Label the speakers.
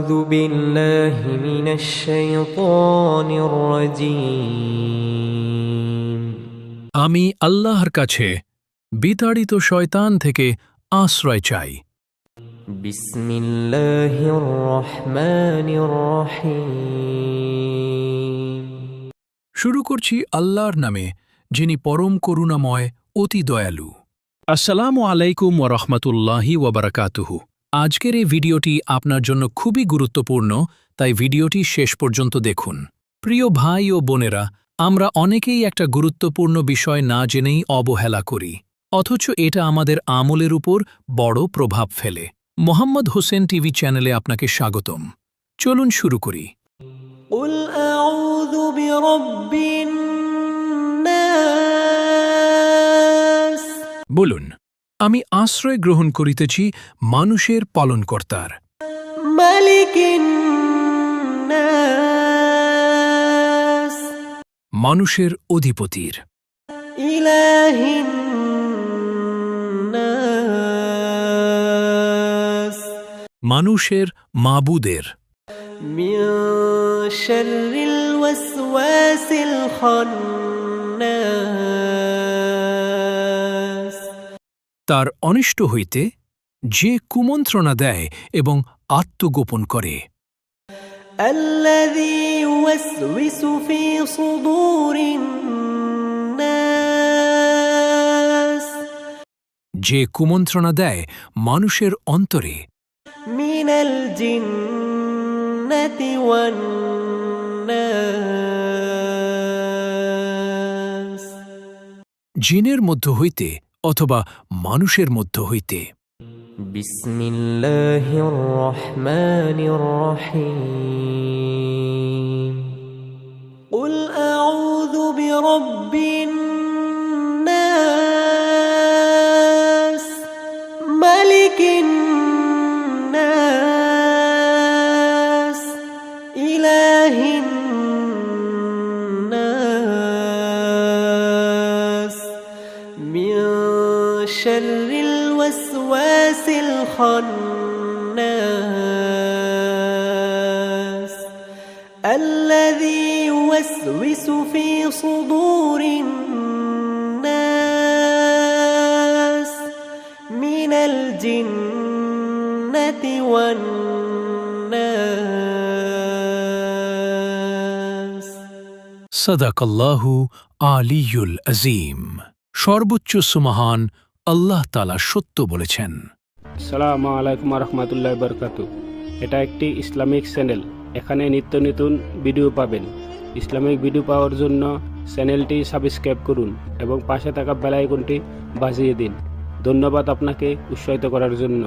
Speaker 1: أعوذ بالله من الشيطان الرجيم
Speaker 2: আমি আল্লাহর কাছে বিতাড়িত শয়তান থেকে আশ্রয় চাই।
Speaker 1: بسم الله الرحمن الرحيم
Speaker 2: শুরু করছি আল্লাহর নামে, যিনি পরম করুণাময়, অতি দয়ালু। আসসালামু আলাইকুম ওয়া রাহমাতুল্লাহি ওয়া বারাকাতুহু। আজকের এই ভিডিওটি আপনার জন্য খুবই গুরুত্বপূর্ণ, তাই ভিডিওটি শেষ পর্যন্ত দেখুন। প্রিয় ভাই ও বোনেরা, আমরা অনেকেই একটা গুরুত্বপূর্ণ বিষয় না জেনেই অবহেলা করি, অথচ এটা আমাদের আমলের উপর বড় প্রভাব ফেলে। মোহাম্মদ হোসেন টিভি চ্যানেলে আপনাকে স্বাগতম। চলুন শুরু করি।
Speaker 1: قل أعوذ برب الناس
Speaker 2: বলুন, আমি আশ্রয় গ্রহণ করিতেছি মানুষের পালনকর্তার,
Speaker 1: ملك الناس
Speaker 2: মানুষের অধিপতির,
Speaker 1: إله الناس
Speaker 2: মানুষের মাবুদের,
Speaker 1: من شر الوسواس الخناس
Speaker 2: তার অনিষ্ট হইতে যে কুমন্ত্রণা দেয় এবং আত্মগোপন করে,
Speaker 1: الذي يوسوس في صدور الناس
Speaker 2: যে কুমন্ত্রণা দেয় মানুষের অন্তরে,
Speaker 1: من الجنة والناس
Speaker 2: জিনের মধ্য হইতে অথবা মানুষের মধ্য হইতে।
Speaker 1: بسم الله الرحمن الرحيم قل أعوذ برب الناس ملك الناس إله الناس من شر الوسواس الخناس الذي يوسوس في صدور الناس من الجنة والناس
Speaker 2: সাদাকাল্লাহু আলিয়ুল আজিম। সর্বোচ্চ সুমহান আল্লাহ তাআলা সত্য বলেছেন।
Speaker 3: আসসালামু আলাইকুম রহমতুল্লাহ বরকাতু। এটা একটি ইসলামিক চ্যানেল। এখানে নিত্য নতুন ভিডিও পাবেন। ইসলামিক ভিডিও পাওয়ার জন্য চ্যানেলটি সাবস্ক্রাইব করুন এবং পাশে থাকা বেল আইকনটি বাজিয়ে দিন। ধন্যবাদ আপনাকে উৎসাহিত করার জন্য।